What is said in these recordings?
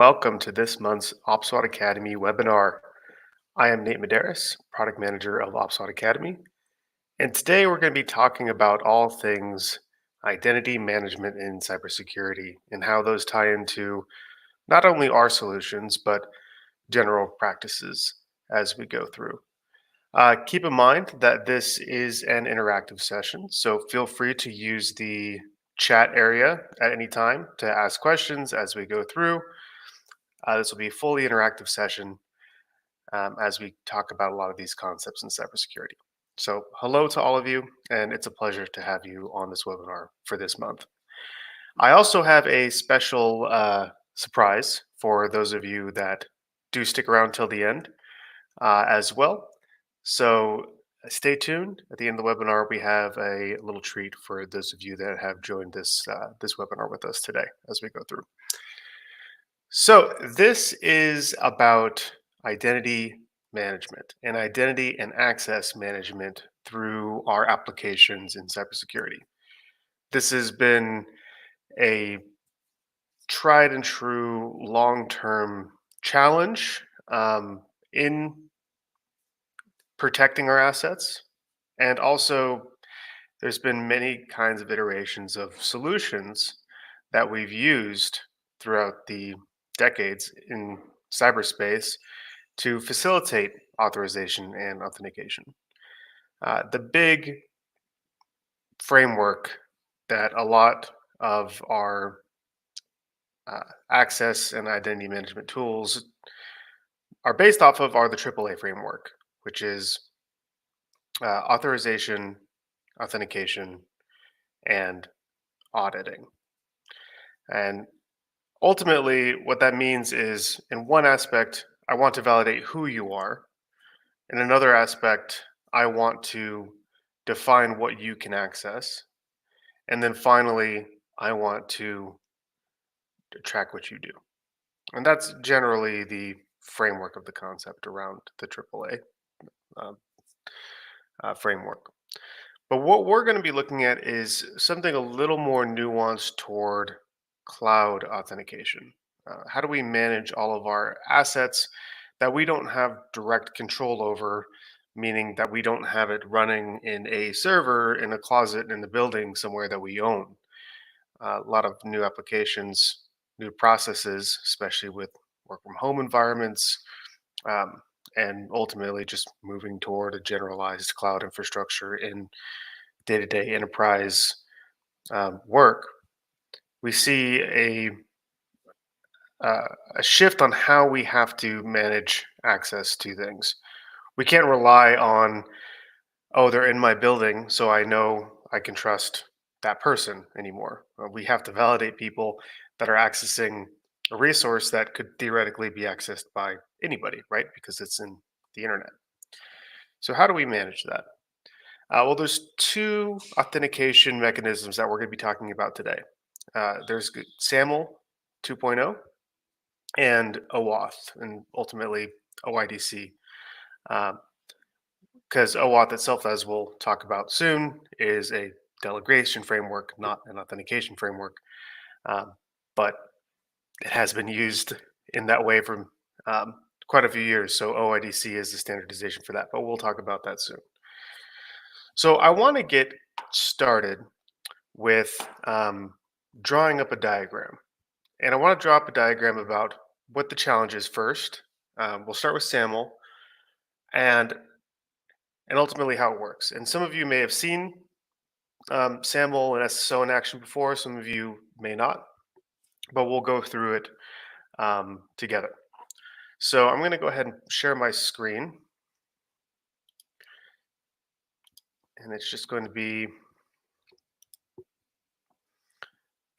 Welcome to this month's OPSWAT Academy webinar. I am Nate Medeiros, Product Manager of OPSWAT Academy, and today we're going to be talking about all things identity management in cybersecurity and how those tie into not only our solutions, but general practices as we go through. Keep in mind that this is an interactive session, so feel free to use the chat area at any time to ask questions as we go through. This will be a fully interactive session as we talk about a lot of these concepts in cybersecurity. So, hello to all of you, and it's a pleasure to have you on this webinar for this month. I also have a special surprise for those of you that do stick around till the end as well. So, stay tuned. At the end of the webinar, we have a little treat for those of you that have joined this webinar with us today as we go through. So, this is about identity management and identity and access management through our applications in cybersecurity. This has been a tried and true long term challenge in protecting our assets. And also, there's been many kinds of iterations of solutions that we've used throughout the decades in cyberspace to facilitate authorization and authentication. The big framework that a lot of our access and identity management tools are based off of are the AAA framework, which is authorization, authentication, and auditing. And ultimately, what that means is in one aspect, I want to validate who you are. In another aspect, I want to define what you can access. And then finally, I want to track what you do. And that's generally the framework of the concept around the AAA uh, framework. But what we're going to be looking at is something a little more nuanced toward cloud authentication. How do we manage all of our assets that we don't have direct control over, meaning that we don't have it running in a server in a closet in the building somewhere that we own? A lot of new applications, new processes, especially with work from home environments, um, and ultimately just moving toward a generalized cloud infrastructure in day to day enterprise work. We see uh, a shift on how we have to manage access to things. We can't rely on, oh, they're in my building, so I know I can trust that person anymore. We have to validate people that are accessing a resource that could theoretically be accessed by anybody, right? Because it's in the internet. So, how do we manage that? Well, there's two authentication mechanisms that we're going to be talking about today. There's SAML 2.0 and OAuth, and ultimately OIDC. Because OAuth itself, as we'll talk about soon, is a delegation framework, not an authentication framework. Um, but it has been used in that way for um, quite a few years. So OIDC is the standardization for that, but we'll talk about that soon. So I want to get started with drawing up a diagram. And I want to draw up a diagram about what the challenge is first. We'll start with SAML and ultimately how it works. And some of you may have seen SAML and SSO in action before. Some of you may not, but we'll go through it together. So I'm going to go ahead and share my screen. And it's just going to be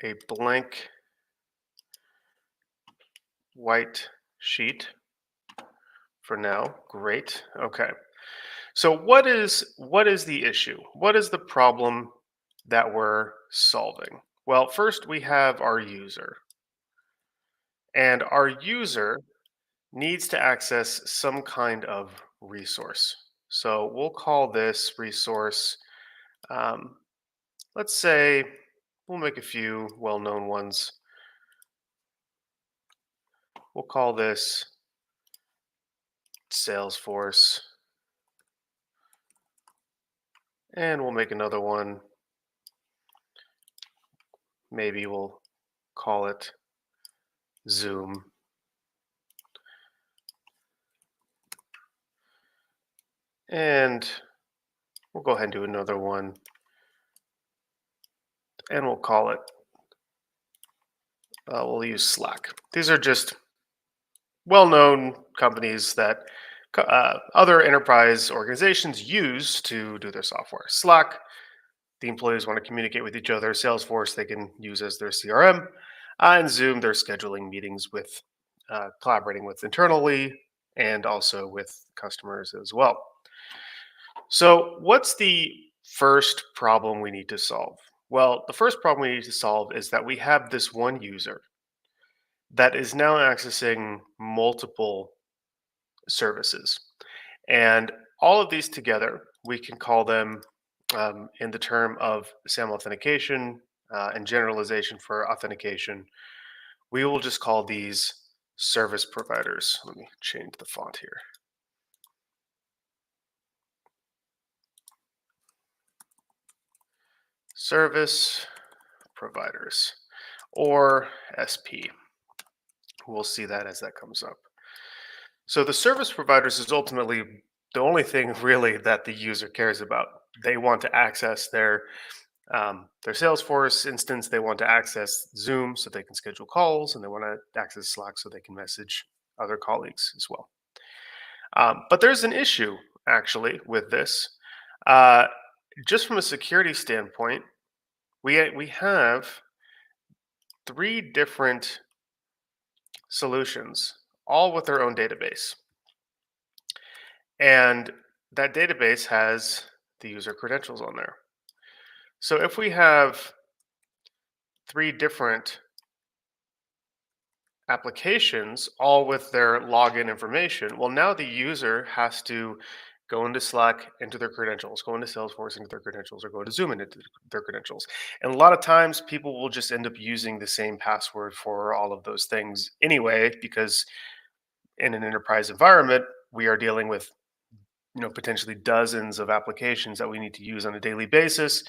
a blank white sheet for now. Great. Okay. So what is the issue? What is the problem that we're solving? Well, first we have our user. And our user needs to access some kind of resource. So we'll call this resource, um, let's say, we'll make a few well-known ones. We'll call this Salesforce, and we'll make another one. Maybe we'll call it Zoom. And we'll go ahead and do another one, and we'll call it, we'll use Slack. These are just well-known companies that other enterprise organizations use to do their software. Slack, the employees want to communicate with each other. Salesforce, they can use as their CRM. And Zoom, they're scheduling meetings with, collaborating with internally and also with customers as well. So, what's the first problem we need to solve? Well, the first problem we need to solve is that we have this one user that is now accessing multiple services. And all of these together, we can call them, in the term of SAML authentication and generalization for authentication, we will just call these service providers. Let me change the font here. Service providers, or SP. We'll see that as that comes up. So the service providers is ultimately the only thing really that the user cares about. They want to access their Salesforce instance. They want to access Zoom so they can schedule calls, and they want to access Slack so they can message other colleagues as well. But there's an issue actually with this. Uh, just from a security standpoint, we have three different solutions, all with their own database. And that database has the user credentials on there. So if we have three different applications, all with their login information, well, now the user has to go into Slack, enter their credentials, go into Salesforce, into their credentials, or go to Zoom and into their credentials. And a lot of times people will just end up using the same password for all of those things anyway, because in an enterprise environment, we are dealing with, potentially dozens of applications that we need to use on a daily basis.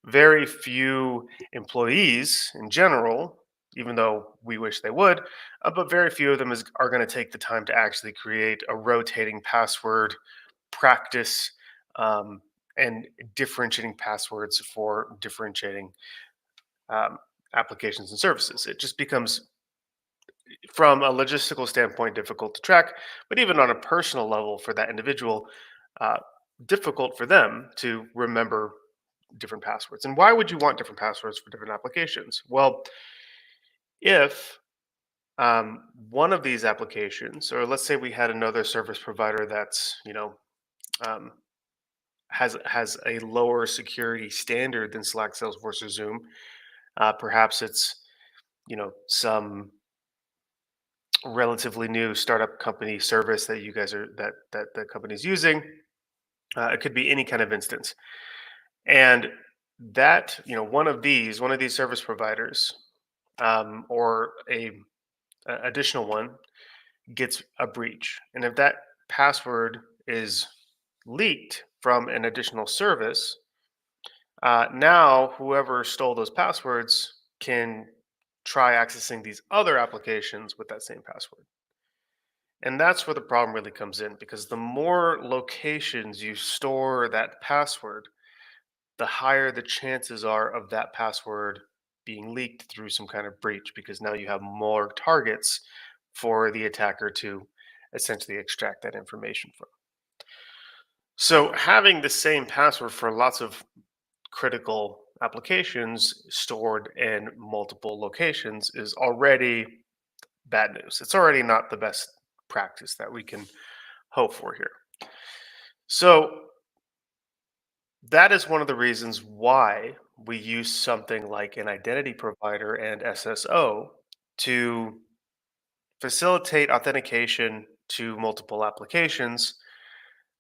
Very few employees in general, even though we wish they would, but very few of them are going to take the time to actually create a rotating password practice, um, and differentiating passwords for differentiating um, applications and services. It just becomes, from a logistical standpoint, difficult to track, but even on a personal level for that individual, uh, difficult for them to remember different passwords. And why would you want different passwords for different applications? Well, if one of these applications, or let's say we had another service provider that's, um, has a lower security standard than Slack, Salesforce, or Zoom. Perhaps it's, some relatively new startup company service that you guys are that the company's using. It could be any kind of instance, and that, one of these service providers, or a additional one, gets a breach, and if that password is leaked from an additional service, now whoever stole those passwords can try accessing these other applications with that same password. And that's where the problem really comes in, because the more locations you store that password, the higher the chances are of that password being leaked through some kind of breach, because now you have more targets for the attacker to essentially extract that information from. So having the same password for lots of critical applications stored in multiple locations is already bad news. It's already not the best practice that we can hope for here. So that is one of the reasons why we use something like an identity provider and SSO to facilitate authentication to multiple applications,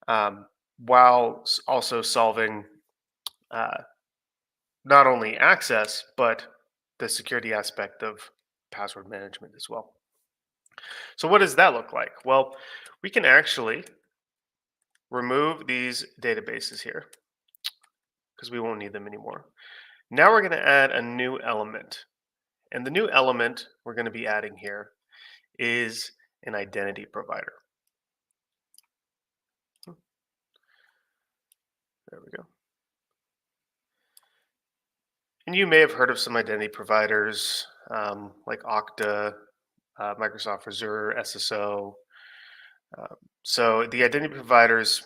um, while also solving, uh, not only access, but the security aspect of password management as well. So what does that look like? Well, we can actually remove these databases here because we won't need them anymore. Now we're going to add a new element. And the new element we're going to be adding here is an identity provider. There we go. And you may have heard of some identity providers like Okta, Microsoft Azure, SSO. So the identity providers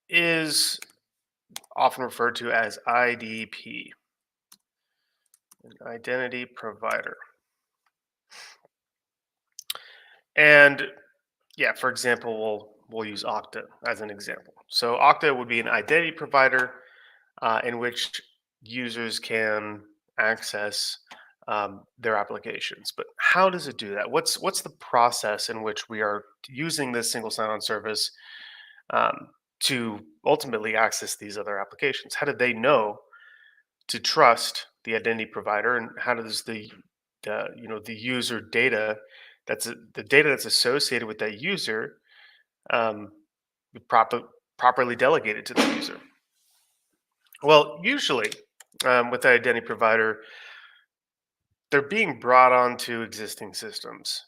is often referred to as IDP, an identity provider. And yeah, for example, we'll use Okta as an example. So Okta would be an identity provider in which users can access their applications. But how does it do that? What's the process in which we are using this single sign-on service um, to ultimately access these other applications? How do they know to trust the identity provider, and how does the user data the data that's associated with that user um, be properly delegated to the user? Well, usually with the identity provider, they're being brought onto existing systems.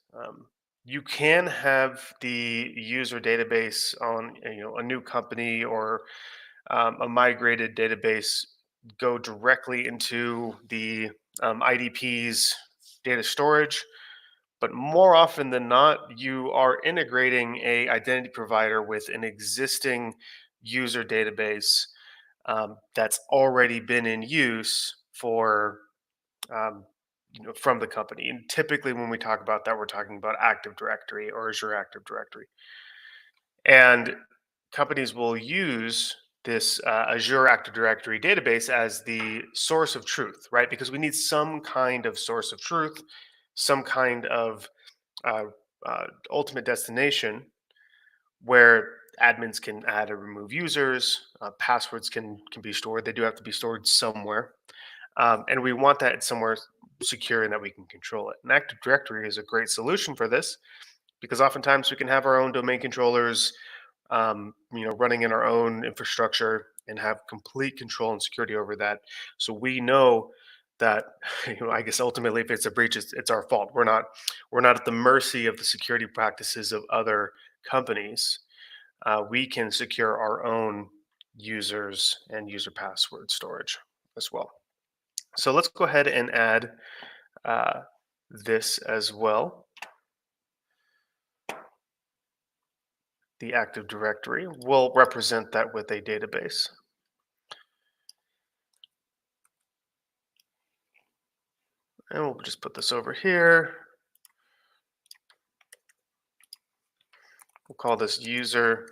You can have the user database on a new company or a migrated database go directly into the IDP's data storage. But more often than not, you are integrating a identity provider with an existing user database that's already been in use for um, from the company. And typically, when we talk about that, we're talking about Active Directory or Azure Active Directory. And companies will use this Azure Active Directory database as the source of truth, right? Because we need some kind of source of truth, some kind of uh, ultimate destination where admins can add or remove users, passwords can be stored. They do have to be stored somewhere, and we want that somewhere secure and that we can control it. And Active Directory is a great solution for this because oftentimes we can have our own domain controllers, running in our own infrastructure and have complete control and security over that. So we know that, I guess ultimately, if it's a breach, it's our fault. We're not at the mercy of the security practices of other companies. We can secure our own users and user password storage as well. So let's go ahead and add uh, this as well. The Active Directory will represent that with a database. And we'll just put this over here. We'll call this user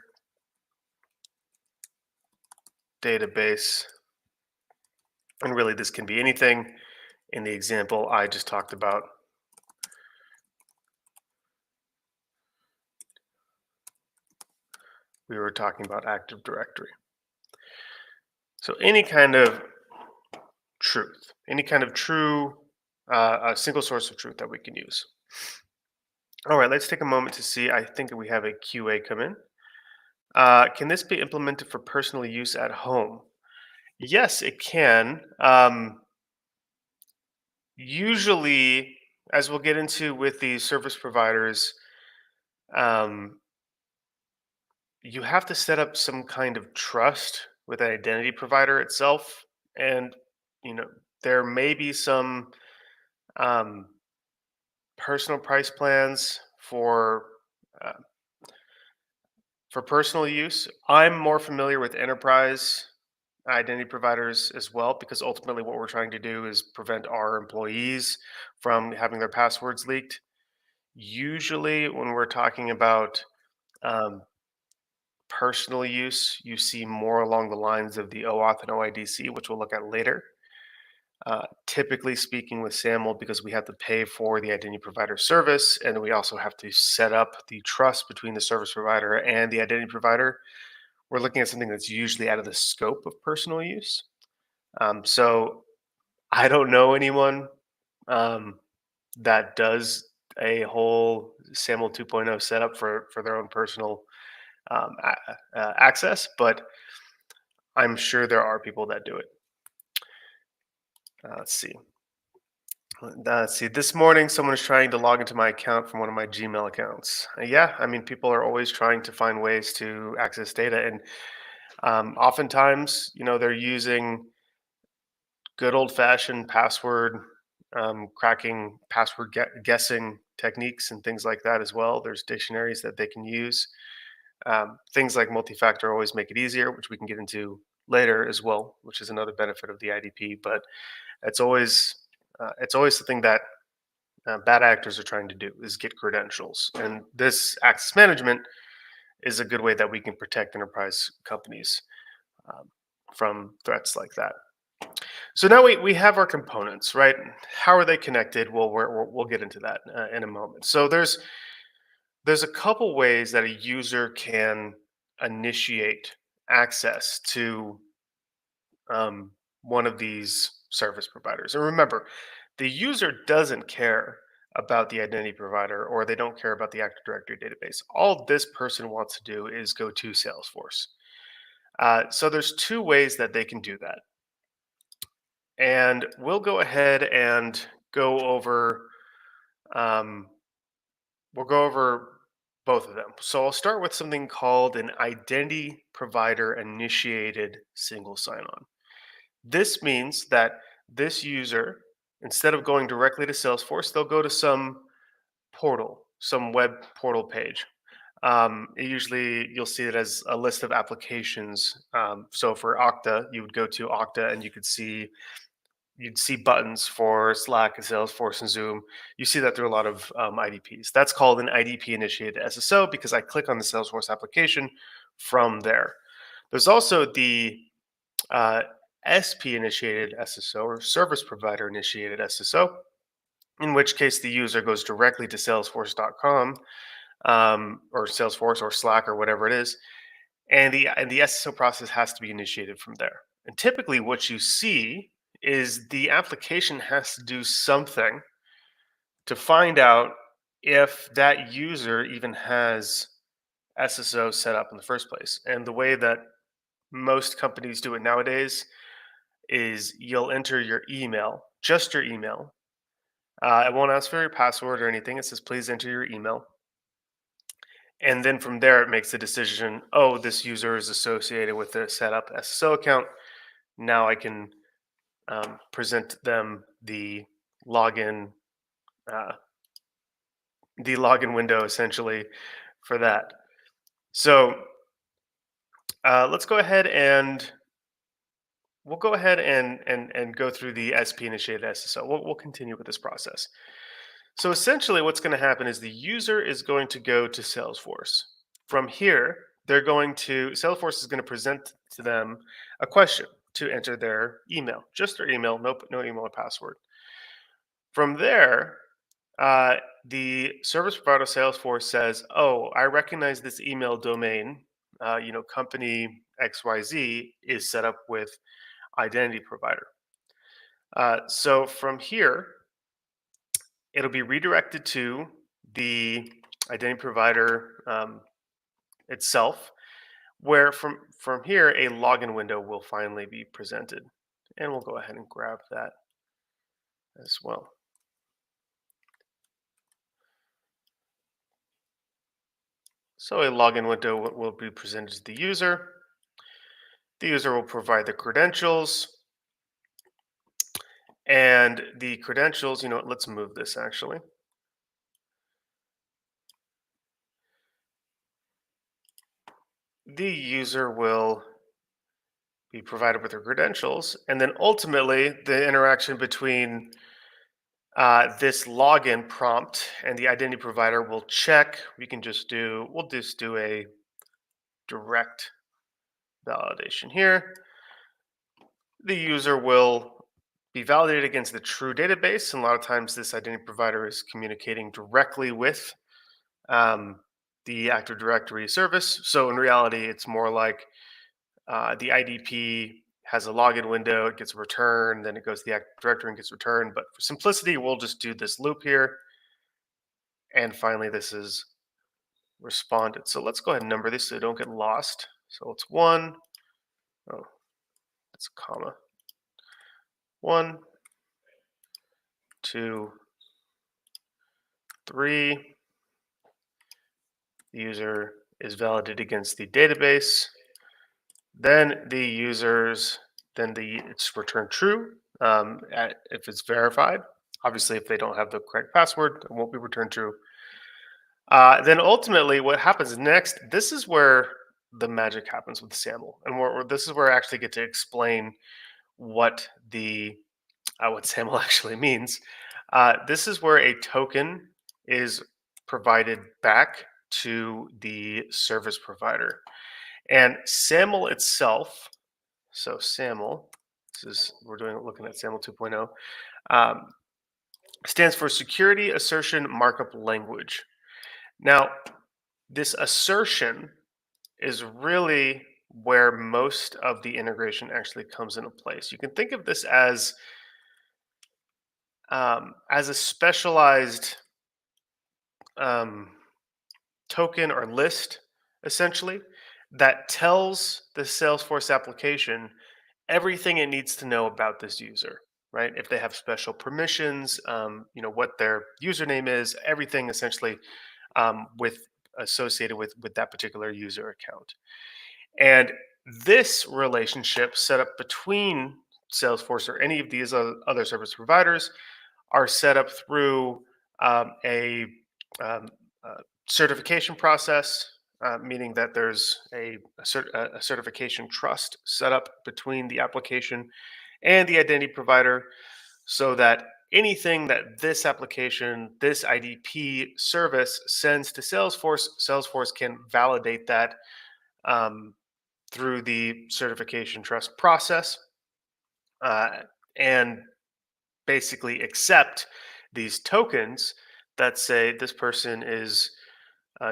database. And really, this can be anything. In the example I just talked about, we were talking about Active Directory. So any kind of truth, any kind of true, a single source of truth that we can use. All right, let's take a moment to see. I think we have a QA come in. Can this be implemented for personal use at home? Yes, it can. Usually, as we'll get into with the service providers, um, you have to set up some kind of trust with an identity provider itself, and you know there may be some um, personal price plans uh, for personal use. I'm more familiar with enterprise identity providers as well, because ultimately what we're trying to do is prevent our employees from having their passwords leaked. Usually, when we're talking about um, personal use, you see more along the lines of the OAuth and OIDC, which we'll look at later. Typically speaking, with SAML, because we have to pay for the identity provider service, and we also have to set up the trust between the service provider and the identity provider, we're looking at something that's usually out of the scope of personal use. So I don't know anyone um, that does a whole SAML 2.0 setup for their own personal access, but I'm sure there are people that do it. Let's see. Let's see. This morning, someone is trying to log into my account from one of my Gmail accounts. Yeah, I mean, people are always trying to find ways to access data, and oftentimes, they're using good old-fashioned password cracking, password guessing techniques, and things like that as well. There's dictionaries that they can use. Things like multi-factor always make it easier, which we can get into later as well, which is another benefit of the IDP. But it's always something that bad actors are trying to do is get credentials, and this access management is a good way that we can protect enterprise companies um, from threats like that. So now we have our components, right? How are they connected? Well, we'll get into that in a moment. So there's a couple ways that a user can initiate access to um, one of these service providers. And remember, the user doesn't care about the identity provider, or they don't care about the Active Directory database. All this person wants to do is go to Salesforce. So there's two ways that they can do that. And we'll go ahead and go over um, we'll go over both of them. So I'll start with something called an identity provider initiated single sign-on. This means that this user, instead of going directly to Salesforce, they'll go to some portal, some web portal page. Usually you'll see it as a list of applications. So for Okta, you would go to Okta and you'd see buttons for Slack and Salesforce and Zoom. You see that through a lot of IDPs. That's called an IDP initiated SSO because I click on the Salesforce application from there. There's also the uh, SP initiated SSO or service provider initiated SSO, in which case the user goes directly to salesforce.com or Salesforce or Slack or whatever it is, and the SSO process has to be initiated from there. And typically, what you see is the application has to do something to find out if that user even has SSO set up in the first place. And the way that most companies do it nowadays is you'll enter your email, just your email. It won't ask for your password or anything. It says, please enter your email. And then from there, it makes the decision, oh, this user is associated with a setup SSO account. Now I can present them login, uh, the login window essentially for that. So let's go ahead and we'll go ahead and go through the SP initiated SSO. We'll continue with this process. So essentially, what's going to happen is the user is going to go to Salesforce. From here, Salesforce is going to present to them a question to enter their email, just their email, no email or password. From there, uh, the service provider Salesforce says, "Oh, I recognize this email domain. Company XYZ is set up with identity provider." So from here, it'll be redirected to the identity provider itself, where from here a login window will finally be presented, and we'll go ahead and grab that as well. So a login window will be presented to the user. The user will provide the credentials, and the credentials. Let's move this actually. The user will be provided with their credentials, and then ultimately the interaction between this login prompt and the identity provider will check. We'll just do a direct validation here. The user will be validated against the true database, and a lot of times this identity provider is communicating directly with um, the Active Directory service. So in reality, it's more like the IDP has a login window, it gets a return, then it goes to the Active Directory and gets returned. But for simplicity, we'll just do this loop here. And finally, this is responded. So let's go ahead and number this so they don't get lost. So it's 1, oh, it's a comma. 1, 2, 3. The user is validated against the database. Then it's returned true if it's verified. Obviously, if they don't have the correct password, it won't be returned true. Then ultimately, what happens next? This is where the magic happens with SAML, and this is where I actually get to explain what what SAML actually means. This is where a token is provided back to the service provider. And SAML itself, so SAML, looking at SAML 2.0, stands for Security Assertion Markup Language. Now, this assertion is really where most of the integration actually comes into place. You can think of this as a specialized token or list, essentially, that tells the Salesforce application everything it needs to know about this user, right? If they have special permissions, what their username is, everything essentially with associated with that particular user account. And this relationship set up between Salesforce or any of these other service providers are set up through a um, certification process, meaning that there's a certification trust set up between the application and the identity provider so that anything that this application, this IDP service sends to Salesforce, Salesforce can validate that um, through the certification trust process uh, and basically accept these tokens that say this person is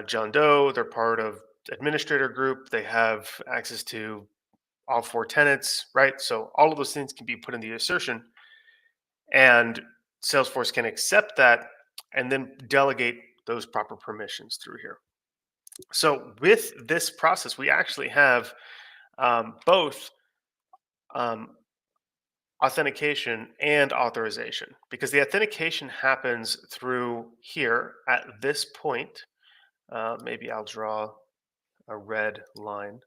John Doe, they're part of administrator group, they have access to all 4 tenants, right? So all of those things can be put in the assertion, and Salesforce can accept that and then delegate those proper permissions through here. So with this process, we actually have both um, authentication and authorization, because the authentication happens through here at this point. Maybe I'll draw a red line.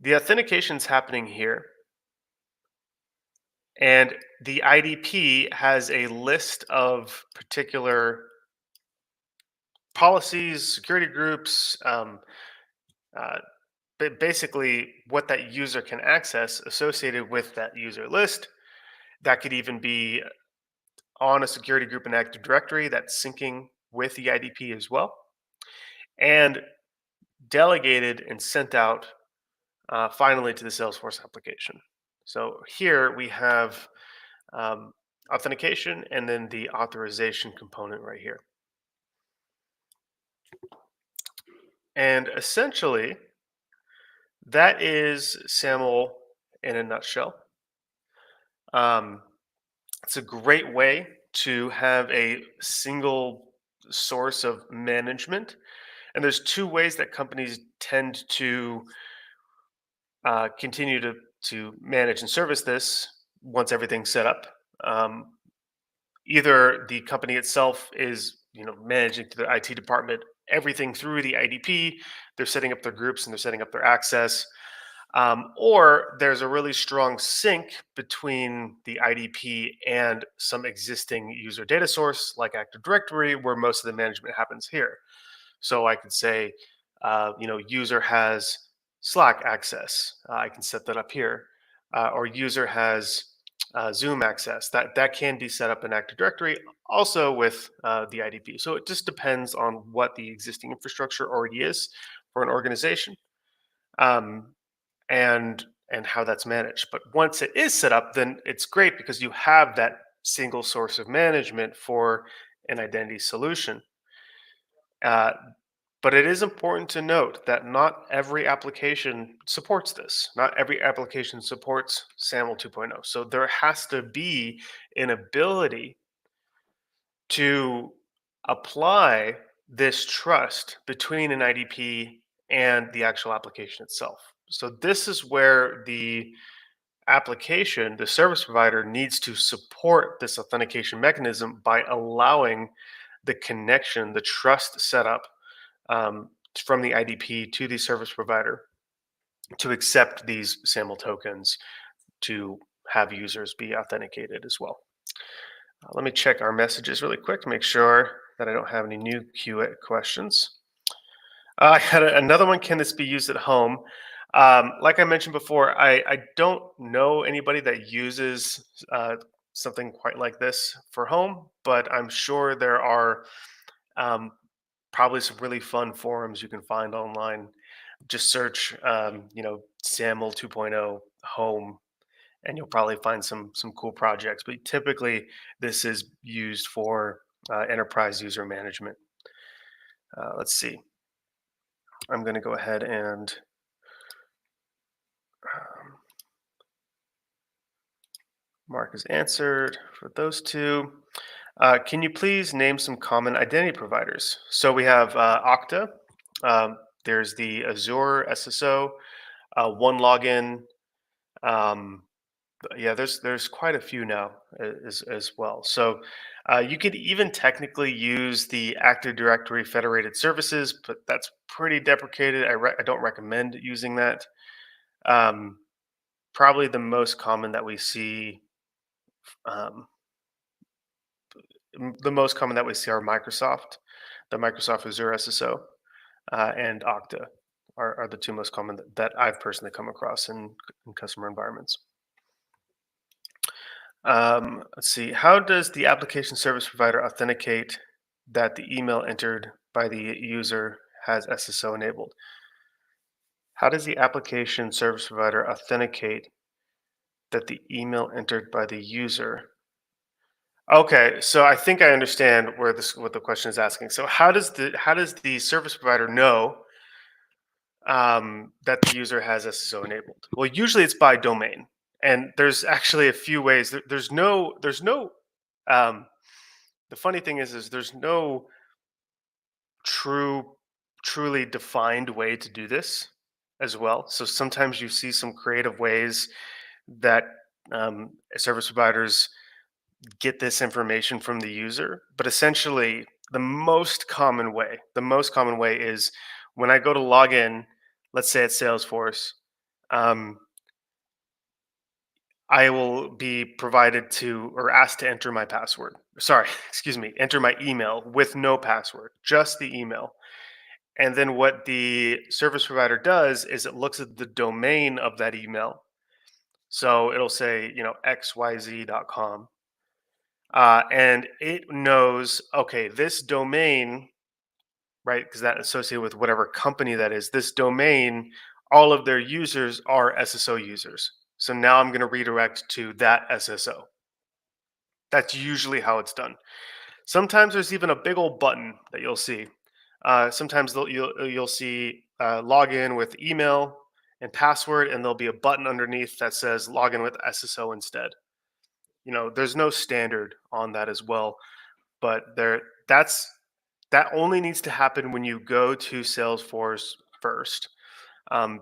The authentication is happening here, and the IDP has a list of particular policies, security groups, uh, basically what that user can access associated with that user list. That could even be on a security group in Active Directory that's syncing with the IDP as well, and delegated and sent out finally to the Salesforce application. So here we have um, authentication and then the authorization component right here. And essentially, that is SAML in a nutshell. It's a great way to have a single source of management. And there's 2 ways that companies tend to continue to manage and service this once everything's set up. Um, Either the company itself is managing to the IT department everything through the IDP, they're setting up their groups and they're setting up their access, or there's a really strong sync between the IDP and some existing user data source like Active Directory, where most of the management happens here. So I could say, user has Slack access. I can set that up here, or user has Zoom access. That can be set up in Active Directory, also with the IDP. So it just depends on what the existing infrastructure already is for an organization, um, and how that's managed. But once it is set up, then it's great because you have that single source of management for an identity solution. Uh, But it is important to note that not every application supports this. Not every application supports SAML 2.0. So there has to be an ability to apply this trust between an IDP and the actual application itself. So this is where the application, the service provider, needs to support this authentication mechanism by allowing the connection, the trust setup from the IDP to the service provider to accept these SAML tokens to have users be authenticated as well. Let me check our messages really quick to make sure that I don't have any new Q&A questions. I had another one. Can this be used at home? Like I mentioned before, I don't know anybody that uses something quite like this for home, but I'm sure there are um, probably some really fun forums you can find online. Just search, SAML 2.0 home, and you'll probably find some cool projects. But typically, this is used for enterprise user management. Let's see. I'm going to go ahead and um, mark as answered for those two. Can you please name some common identity providers? So we have Okta. There's the Azure SSO, One Login. Um, yeah, there's quite a few now as well. So you could even technically use the Active Directory Federated Services, but that's pretty deprecated. I don't recommend using that. Um, Probably the most common that we see, um, the most common that we see are Microsoft, the Microsoft Azure SSO, and Okta are the two most common that I've personally come across in customer environments. Let's see. How does the application service provider authenticate that the email entered by the user has SSO enabled? How does the application service provider authenticate that the email entered by the user? Okay, so I think I understand what the question is asking. So how does the service provider know that the user has SSO enabled? Well, usually it's by domain, and there's actually a few ways. There's no um, the funny thing is there's no true truly defined way to do this as well. So sometimes you see some creative ways that service providers get this information from the user, but essentially the most common way is when I go to log in, let's say at Salesforce, um, I will be provided to or asked to enter my password. Sorry, excuse me, enter my email with no password, just the email. And then what the service provider does is it looks at the domain of that email. So it'll say, xyz.com. And it knows, okay, this domain, right? Because that associated with whatever company that is, this domain, all of their users are SSO users. So now I'm going to redirect to that SSO. That's usually how it's done. Sometimes there's even a big old button that you'll see. Sometimes you'll see login with email and password, and there'll be a button underneath that says login with SSO instead. There's no standard on that as well, but that only needs to happen when you go to Salesforce first,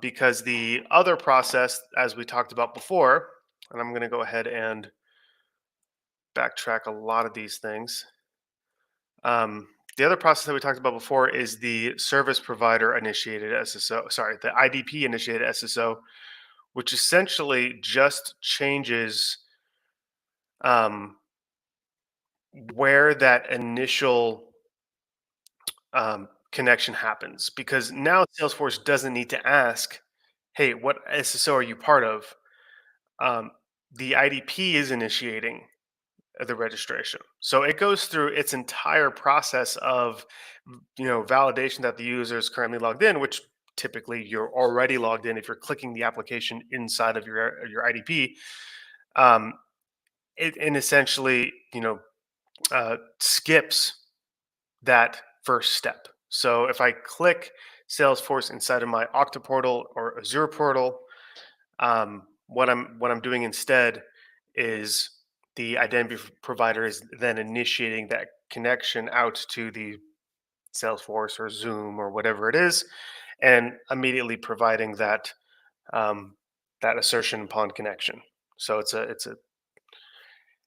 because the other process, as we talked about before, and I'm going to go ahead and backtrack a lot of these things. The other process that we talked about before is the service provider initiated SSO, sorry, the IDP initiated SSO, which essentially just changes um, where that initial connection happens. Because now Salesforce doesn't need to ask, hey, what SSO are you part of? Um, the IDP is initiating the registration. So it goes through its entire process of validation that the user is currently logged in, which typically you're already logged in if you're clicking the application inside of your IDP. Um, and essentially skips that first step. So if I click Salesforce inside of my Okta portal or Azure portal, what I'm doing instead is the identity provider is then initiating that connection out to the Salesforce or Zoom or whatever it is, and immediately providing um, that assertion upon connection. So it's a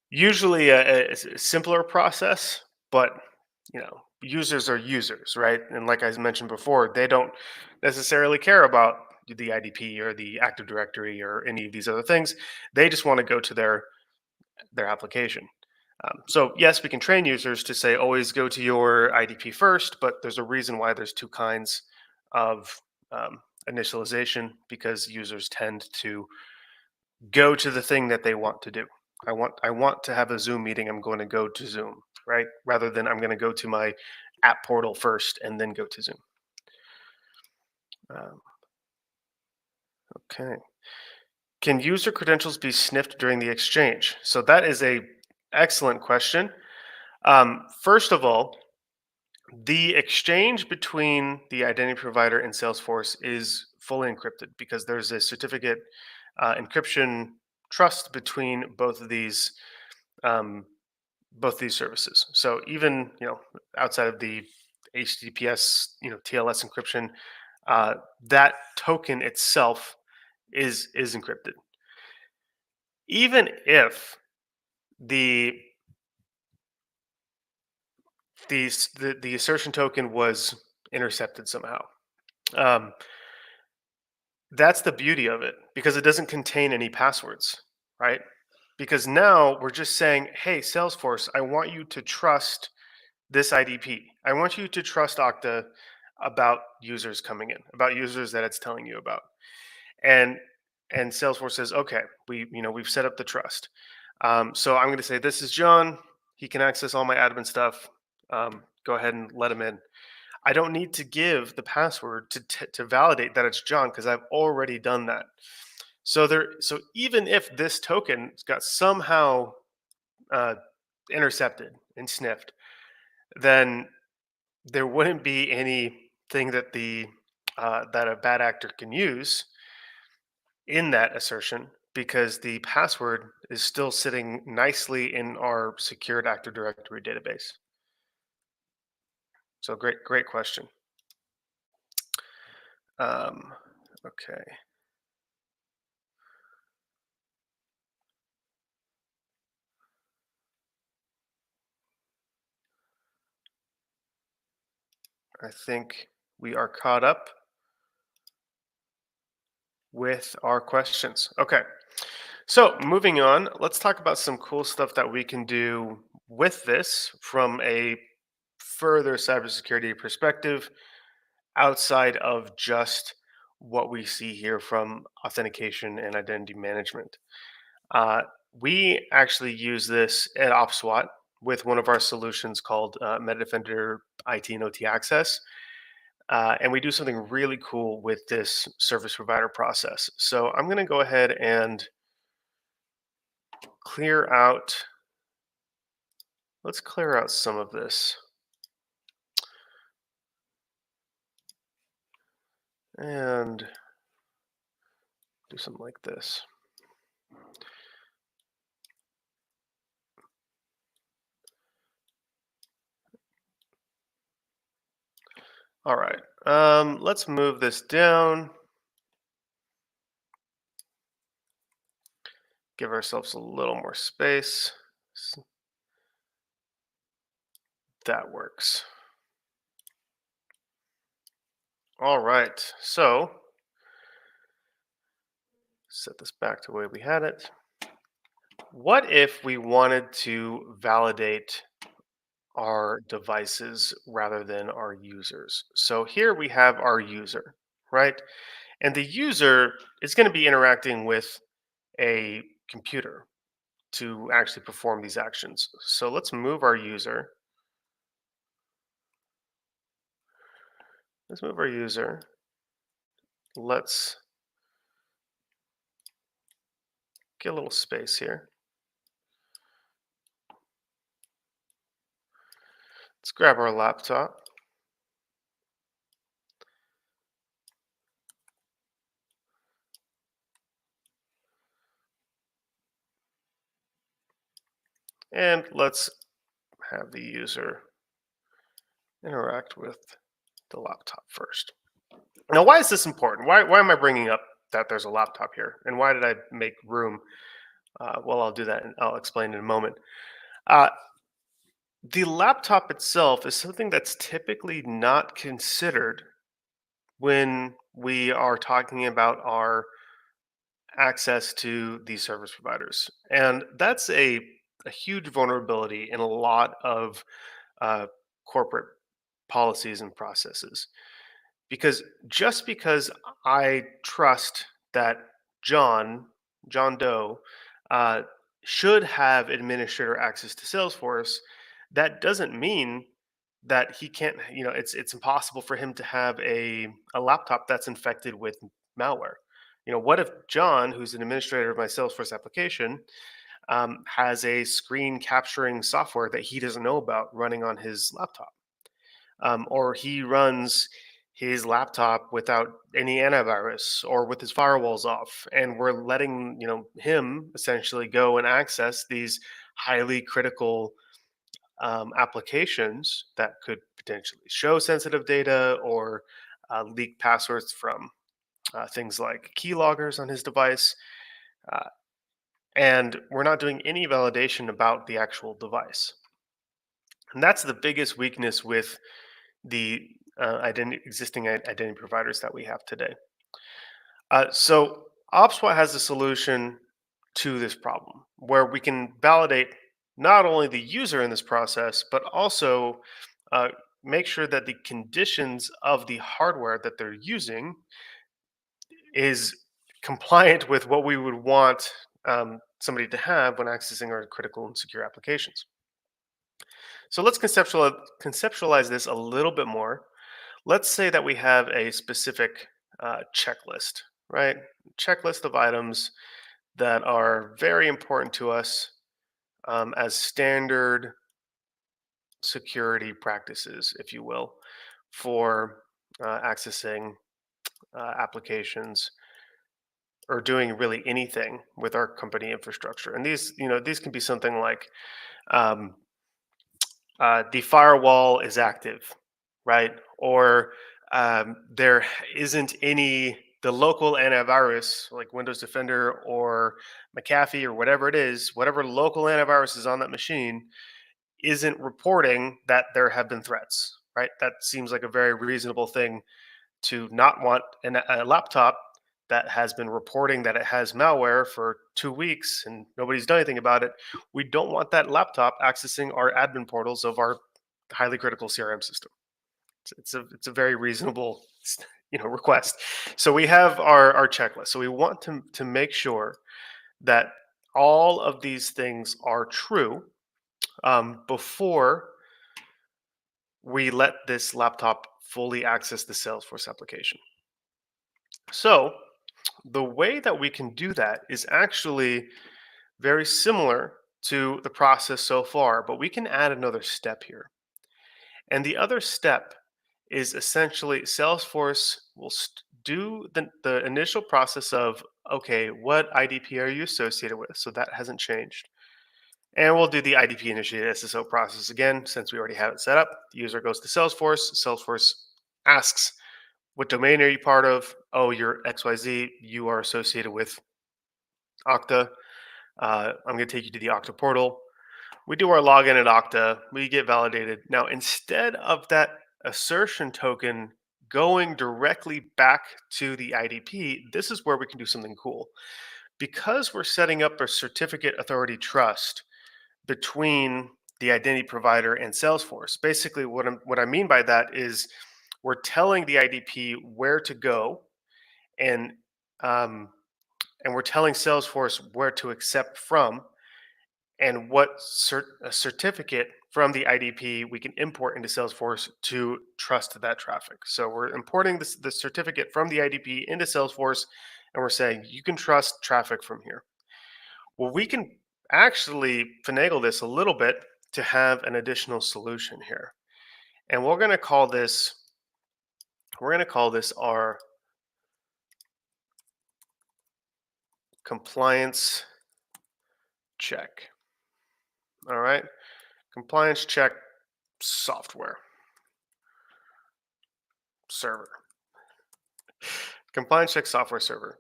usually a simpler process, but users are users, right? And like I mentioned before, they don't necessarily care about the IDP or the Active Directory or any of these other things. They just want to go to their application. So yes, we can train users to say always go to your IDP first, but there's a reason why there's two kinds of um, initialization, because users tend to go to the thing that they want to do. I want to have a Zoom meeting. I'm going to go to Zoom, right? Rather than I'm going to go to my app portal first and then go to Zoom. Um, okay. Can user credentials be sniffed during the exchange? So that is a excellent question. First of all, the exchange between the identity provider and Salesforce is fully encrypted because there's a certificate encryption trust between um, both these services. So even outside of the HTTPS TLS encryption, uh, that token itself is encrypted. Even if the the assertion token was intercepted somehow, um, that's the beauty of it because it doesn't contain any passwords, right? Because now we're just saying, hey, Salesforce, I want you to trust this IDP. I want you to trust Okta about users coming in, about users that it's telling you about. And Salesforce says, okay, we've set up the trust. So I'm going to say, this is John. He can access all my admin stuff. Go ahead and let him in. I don't need to give the password to validate that it's John because I've already done that. So even if this token got somehow uh, intercepted and sniffed, then there wouldn't be anything that a bad actor can use in that assertion because the password is still sitting nicely in our secured Active Directory database. So great question. Um, okay. I think we are caught up with our questions. Okay. So moving on, let's talk about some cool stuff that we can do with this from a further cybersecurity perspective outside of just what we see here from authentication and identity management. Uh, we actually use this at OPSWAT with one of our solutions called Metadefender IT and OT Access. And we do something really cool with this service provider process. So I'm going to go ahead and clear out, let's clear out some of this. And do something like this. All right, let's move this down. Give ourselves a little more space. That works. All right, so set this back to the way we had it. What if we wanted to validate our devices rather than our users? So here we have our user, right? And the user is going to be interacting with a computer to actually perform these actions. So let's move our user. Let's move our user. Let's get a little space here. Let's grab our laptop. And let's have the user interact with the laptop first. Now, why is this important? Why am I bringing up that there's a laptop here? And why did I make room? Well, I'll do that and I'll explain in a moment. Uh, the laptop itself is something that's typically not considered when we are talking about our access to these service providers. And that's a huge vulnerability in a lot of uh, corporate policies and processes. Because just because I trust that John, John Doe, uh, should have administrator access to Salesforce, that doesn't mean that he can't. It's impossible for him to have a laptop that's infected with malware. What if John, who's an administrator of my Salesforce application, has a screen capturing software that he doesn't know about running on his laptop? Or he runs his laptop without any antivirus or with his firewalls off, and we're letting him essentially go and access these highly critical applications that could potentially show sensitive data or leak passwords from things like keyloggers on his device. uh, and we're not doing any validation about the actual device. And that's the biggest weakness with the existing identity providers that we have today. So OPSWAT has a solution to this problem where we can validate not only the user in this process, but also uh, make sure that the conditions of the hardware that they're using is compliant with what we would want somebody to have when accessing our critical and secure applications. So let's conceptualize this a little bit more. Let's say that we have a specific checklist, right? Checklist of items that are very important to us as standard security practices, if you will, for accessing applications or doing really anything with our company infrastructure. And these can be something like um, the firewall is active, right? Or there isn't any the local antivirus like Windows Defender or McAfee or whatever it is, whatever local antivirus is on that machine isn't reporting that there have been threats, right? That seems like a very reasonable thing to not want a laptop that has been reporting that it has malware for 2 weeks and nobody's done anything about it. We don't want that laptop accessing our admin portals of our highly critical CRM system. It's a very reasonable request. So we have our checklist. So we want to make sure that all of these things are true before we let this laptop fully access the Salesforce application. So the way that we can do that is actually very similar to the process so far, but we can add another step here. And the other step is essentially Salesforce will do the initial process of, okay, what IDP are you associated with? So that hasn't changed. And we'll do the IDP initiated SSO process again, since we already have it set up. The user goes to Salesforce. Salesforce asks, what domain are you part of? Oh, you're XYZ. You are associated with Okta. I'm going to take you to the Okta portal. We do our login at Okta. We get validated. Now, instead of that assertion token going directly back to the IDP, this is where we can do something cool. Because we're setting up a certificate authority trust between the identity provider and Salesforce. Basically, what I mean by that is we're telling the IDP where to go, and um, and we're telling Salesforce where to accept from, and what a certificate from the IDP we can import into Salesforce to trust that traffic. So we're importing the certificate from the IDP into Salesforce, and we're saying you can trust traffic from here. Well, we can actually finagle this a little bit to have an additional solution here. And we're going to call this our compliance check. All right. Compliance check software server. Compliance check software server.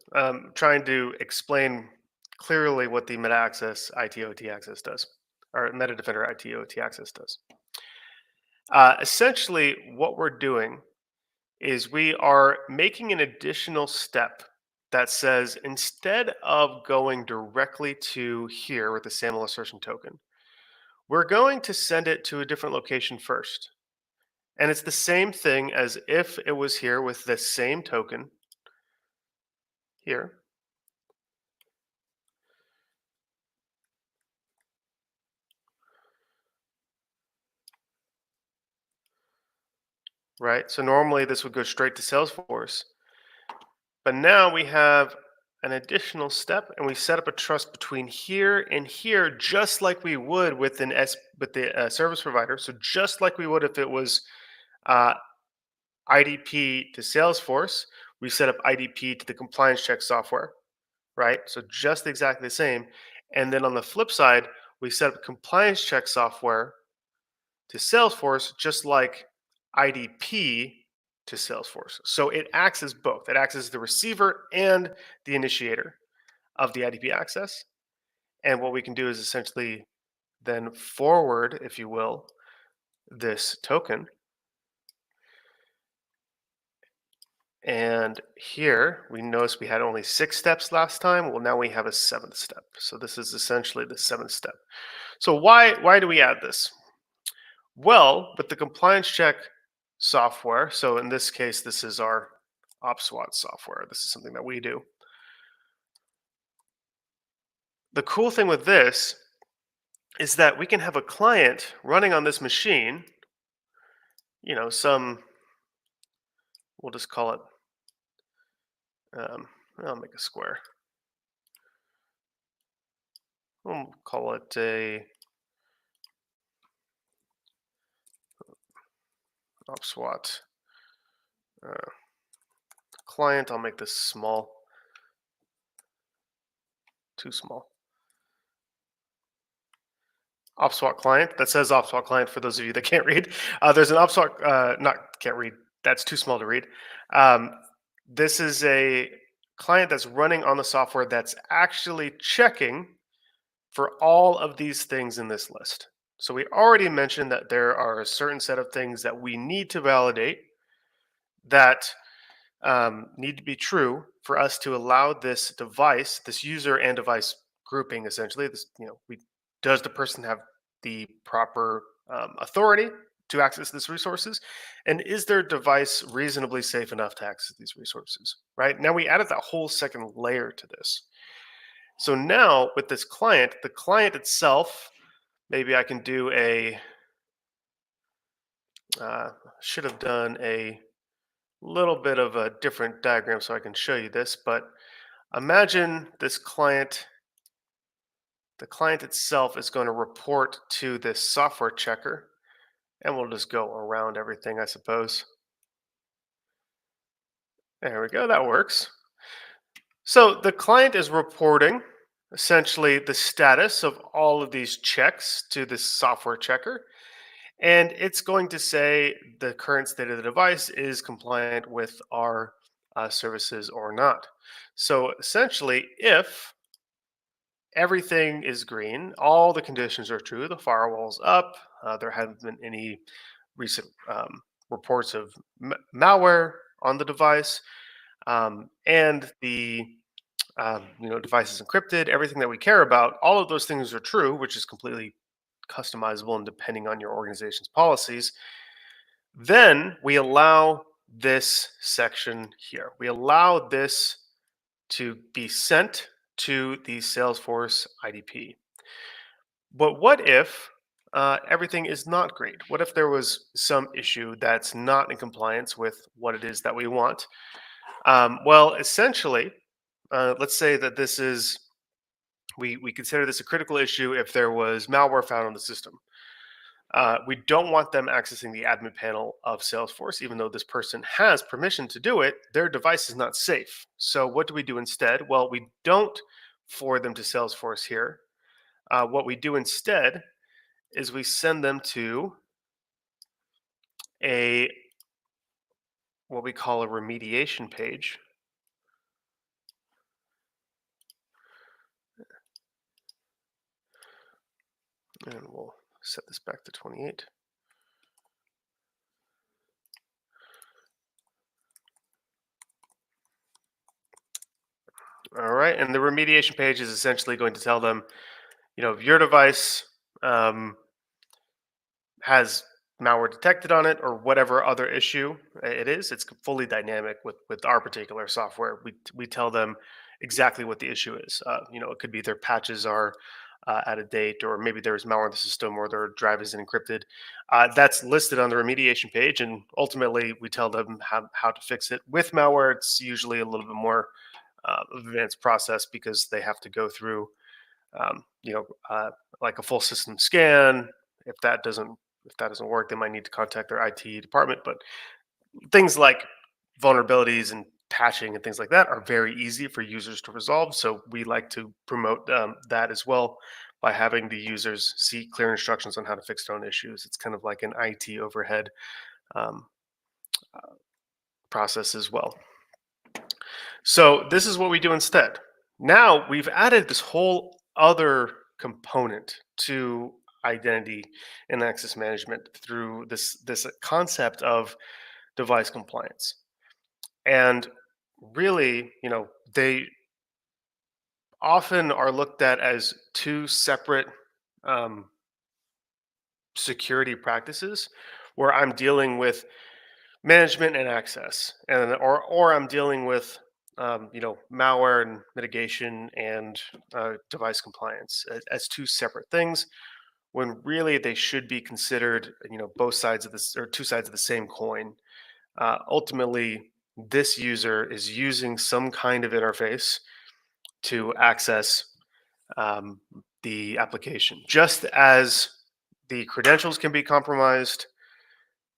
Trying to explain clearly what the meta access ITOT access does, or meta defender ITOT access does. Essentially, what we're doing is we are making an additional step that says instead of going directly to here with the SAML assertion token, we're going to send it to a different location first. And it's the same thing as if it was here with the same token here. Right? So normally this would go straight to Salesforce, but now we have an additional step and we set up a trust between here and here, just like we would with with the service provider. So just like we would if it was uh, IDP to Salesforce, we set up IDP to the compliance check software, right? So just exactly the same. And then on the flip side, we set up compliance check software to Salesforce, just like IDP to Salesforce. So it acts as both. It acts as the receiver and the initiator of the IDP access. And what we can do is essentially then forward, if you will, this token. And here we notice we had only 6 steps last time. Well, now we have a 7th step. So this is essentially the 7th step. So why do we add this? Well, with the compliance check software, so in this case, this is our OPSWAT software. This is something that we do. The cool thing with this is that we can have a client running on this machine, we'll just call it, I'll make a square. We'll call it a OPSWAT client. I'll make this small, too small. OPSWAT client. That says OPSWAT client for those of you that can't read. There's an OPSWAT, not can't read. That's too small to read. This is a client that's running on the software that's actually checking for all of these things in this list. So we already mentioned that there are a certain set of things that we need to validate that need to be true for us to allow this device, this user and device grouping, essentially. Does the person have the proper authority to access these resources, and is their device reasonably safe enough to access these resources? Right now, we added that whole second layer to this. So now with this client, the client itself, maybe I can do a. Should have done a little bit of a different diagram so I can show you this, but imagine this client, the client itself is going to report to this software checker, and we'll just go around everything, I suppose. There we go, that works. So the client is reporting essentially the status of all of these checks to this software checker, and it's going to say the current state of the device is compliant with our services or not. So essentially, if everything is green, all the conditions are true, the firewall's up, there haven't been any recent reports of malware on the device, and the device is encrypted, everything that we care about, all of those things are true, which is completely customizable and depending on your organization's policies. Then we allow this section here. We allow this to be sent to the Salesforce IDP. But what if everything is not great? What if there was some issue that's not in compliance with what it is that we want? Well, essentially, let's say that this is, we consider this a critical issue if there was malware found on the system. We don't want them accessing the admin panel of Salesforce, even though this person has permission to do it. Their device is not safe. So what do we do instead? Well, we don't forward them to Salesforce here. What we do instead is we send them to a what we call a remediation page. And we'll set this back to 28. All right, and the remediation page is essentially going to tell them, your device has malware detected on it or whatever other issue it is. It's fully dynamic with our particular software. We tell them exactly what the issue is. It could be their patches are out of date, or maybe there's malware in the system, or their drive isn't encrypted. That's listed on the remediation page, and ultimately we tell them how to fix it. With malware, it's usually a little bit more advanced process because they have to go through, um, you know, uh, like a full system scan. If that doesn't work, they might need to contact their IT department. But things like vulnerabilities and patching and things like that are very easy for users to resolve. So we like to promote that as well by having the users see clear instructions on how to fix their own issues. It's kind of like an IT overhead um, process as well. So this is what we do instead. Now we've added this whole other component to identity and access management through this concept of device compliance. And really, they often are looked at as two separate um, security practices, where I'm dealing with management and access, and or I'm dealing with malware and mitigation and device compliance as two separate things, when really they should be considered both sides of this, or two sides of the same coin. Ultimately, this user is using some kind of interface to access um, the application. Just as the credentials can be compromised,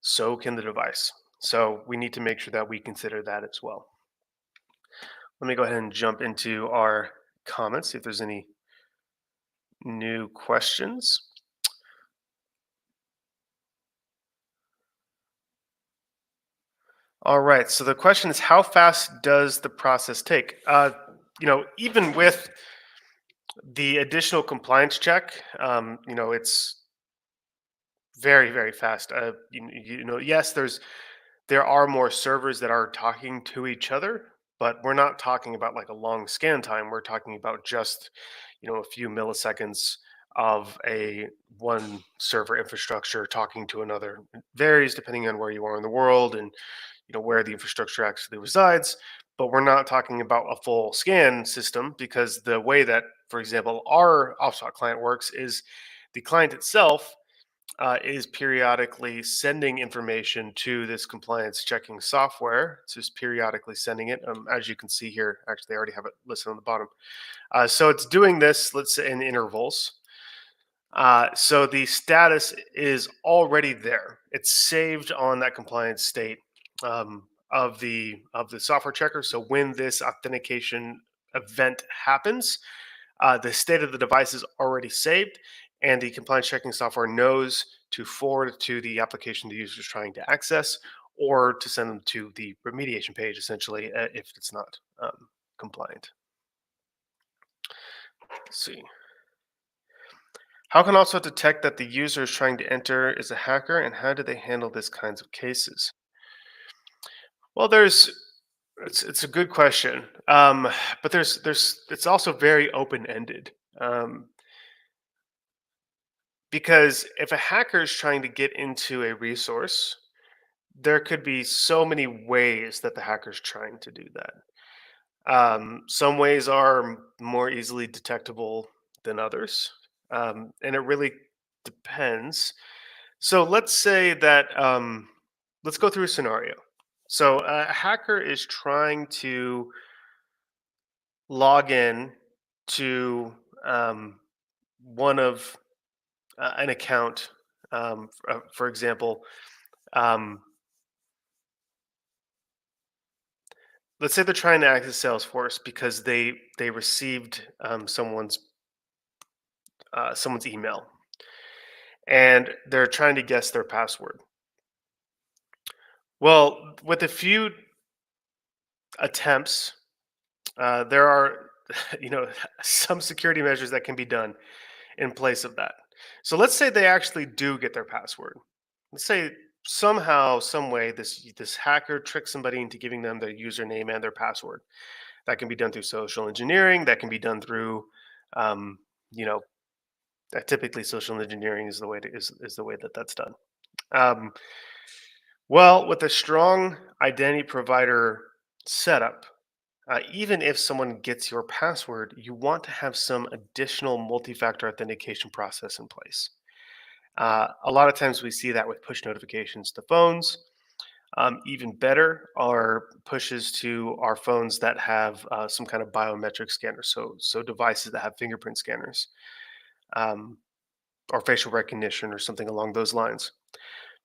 so can the device. So we need to make sure that we consider that as well. Let me go ahead and jump into our comments, see if there's any new questions. All right. So the question is, how fast does the process take? Even with the additional compliance check, it's very, very fast. Yes, there are more servers that are talking to each other, but we're not talking about like a long scan time. We're talking about just, a few milliseconds of a one server infrastructure talking to another. It varies depending on where you are in the world and where the infrastructure actually resides. But we're not talking about a full scan system, because the way that, for example, our OPSWAT client works is the client itself is periodically sending information to this compliance checking software. It's just periodically sending it. As you can see here, actually, they already have it listed on the bottom. So it's doing this, let's say, in intervals. So the status is already there. It's saved on that compliance state of the software checker. So when this authentication event happens, the state of the device is already saved, and the compliance checking software knows to forward it to the application the user is trying to access, or to send them to the remediation page, essentially, if it's not compliant. Let's see. How can also detect that the user is trying to enter is a hacker, and how do they handle these kinds of cases? Well, it's a good question, but there's it's also very open ended. Um, Because if a hacker is trying to get into a resource, there could be so many ways that the hacker's trying to do that. Some ways are more easily detectable than others, and it really depends. So let's say that let's go through a scenario. So a hacker is trying to log in to one of an account, for example. Um, let's say they're trying to access Salesforce because they received someone's email, and they're trying to guess their password. Well, with a few attempts, there are, you know, some security measures that can be done in place of that. So let's say they actually do get their password. Let's say somehow, some way, this hacker tricks somebody into giving them their username and their password. That can be done through social engineering. That can be done through, um, you know, typically social engineering is the way is the way that that's done. Um, well, with a strong identity provider setup, even if someone gets your password, you want to have some additional multi-factor authentication process in place. A lot of times we see that with push notifications to phones. Even better are pushes to our phones that have some kind of biometric scanner, so devices that have fingerprint scanners, um, or facial recognition or something along those lines,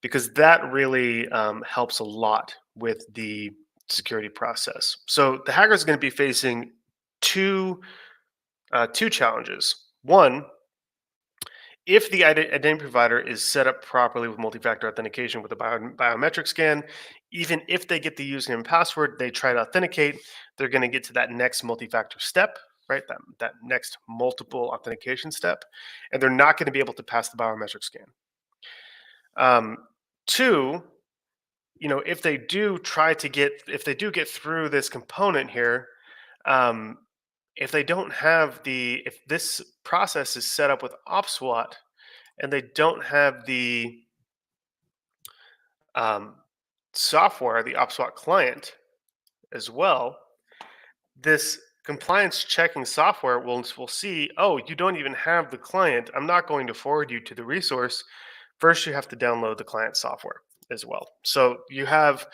because that really helps a lot with the security process. So the hacker is going to be facing two two challenges. One, if the identity provider is set up properly with multi-factor authentication with a biometric scan, even if they get the username and password, they try to authenticate, they're going to get to that next multi-factor step, right? That next multiple authentication step, and they're not going to be able to pass the biometric scan. Um, Two, if they do try to if they do get through this component here, um, if they don't have if this process is set up with OPSWAT and they don't have the um, software, the OPSWAT client as well, this compliance checking software will see, oh, you don't even have the client. I'm not going to forward you to the resource. First, you have to download the client software as well. So you have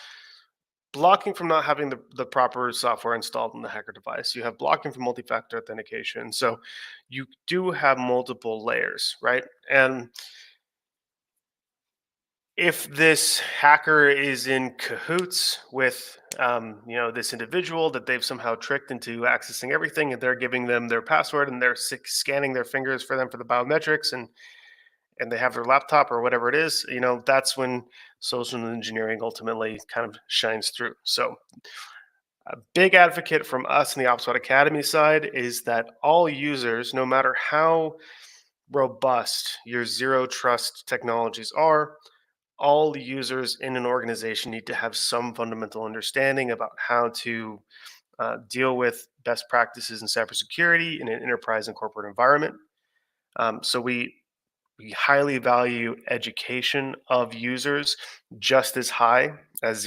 blocking from not having the proper software installed on the hacker device. You have blocking from multi-factor authentication. So you do have multiple layers, right? And if this hacker is in cahoots with this individual that they've somehow tricked into accessing everything, and they're giving them their password and they're scanning their fingers for them for the biometrics, and they have their laptop or whatever it is, that's when social engineering ultimately kind of shines through. So a big advocate from us in the OPSWAT Academy side is that all users, no matter how robust your zero trust technologies are, all users in an organization need to have some fundamental understanding about how to deal with best practices in cybersecurity in an enterprise and corporate environment. So we highly value education of users just as high as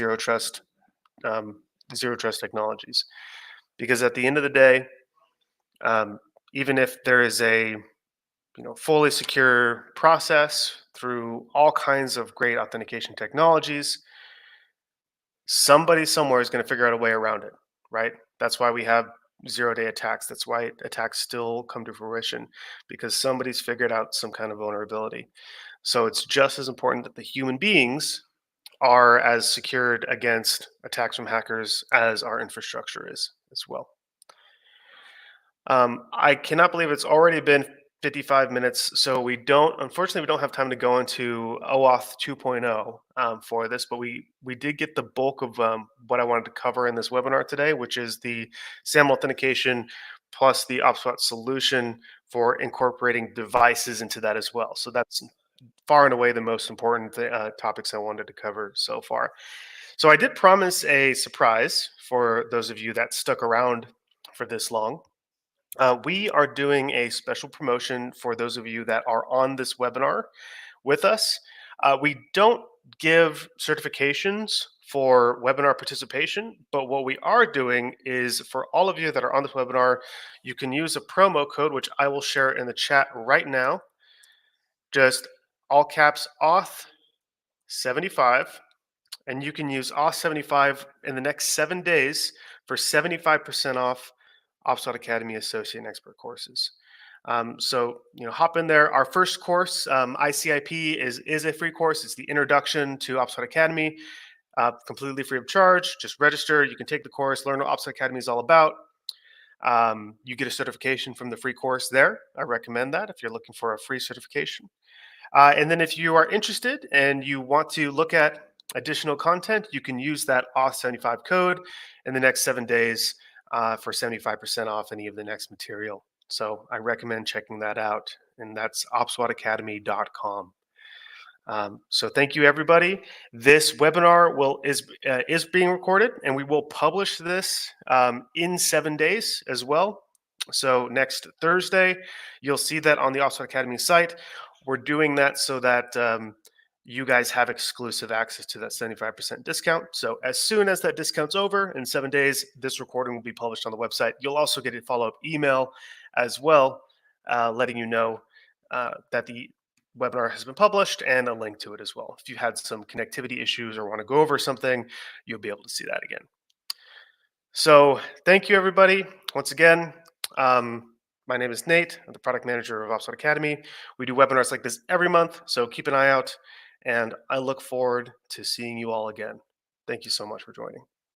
um, zero trust technologies, because at the end of the day, um, even if there is a fully secure process through all kinds of great authentication technologies, somebody somewhere is going to figure out a way around it, right? That's why we have 0-day attacks. That's why attacks still come to fruition, because somebody's figured out some kind of vulnerability. So it's just as important that the human beings are as secured against attacks from hackers as our infrastructure is as well. I cannot believe it's already been 55 minutes, so unfortunately, we don't have time to go into OAuth 2.0 for this, but we did get the bulk of what I wanted to cover in this webinar today, which is the SAML authentication plus the OPSWAT solution for incorporating devices into that as well. So that's far and away the most important topics I wanted to cover so far. So I did promise a surprise for those of you that stuck around for this long. We are doing a special promotion for those of you that are on this webinar with us. We don't give certifications for webinar participation, but what we are doing is for all of you that are on this webinar, you can use a promo code, which I will share in the chat right now. Just all caps auth 75, and you can use auth 75 in the next 7 days for 75% off OPSWAT Academy Associate and Expert courses. So hop in there. Our first course, ICIP, is a free course. It's the Introduction to OPSWAT Academy, completely free of charge. Just register. You can take the course, learn what OPSWAT Academy is all about. You get a certification from the free course there. I recommend that if you're looking for a free certification. And then if you are interested and you want to look at additional content, you can use that Auth75 code in the next 7 days for 75% off any of the next material. So I recommend checking that out, and that's opswatacademy.com. So thank you, everybody. This webinar is being recorded, and we will publish this in 7 days as well. So next Thursday, you'll see that on the OPSWAT Academy site. We're doing that so that you guys have exclusive access to that 75% discount. So as soon as that discount's over in 7 days, this recording will be published on the website. You'll also get a follow-up email as well, letting you know that the webinar has been published and a link to it as well. If you had some connectivity issues or want to go over something, you'll be able to see that again. So thank you, everybody. Once again, my name is Nate. I'm the product manager of OPSWAT Academy. We do webinars like this every month, so keep an eye out, and I look forward to seeing you all again. Thank you so much for joining.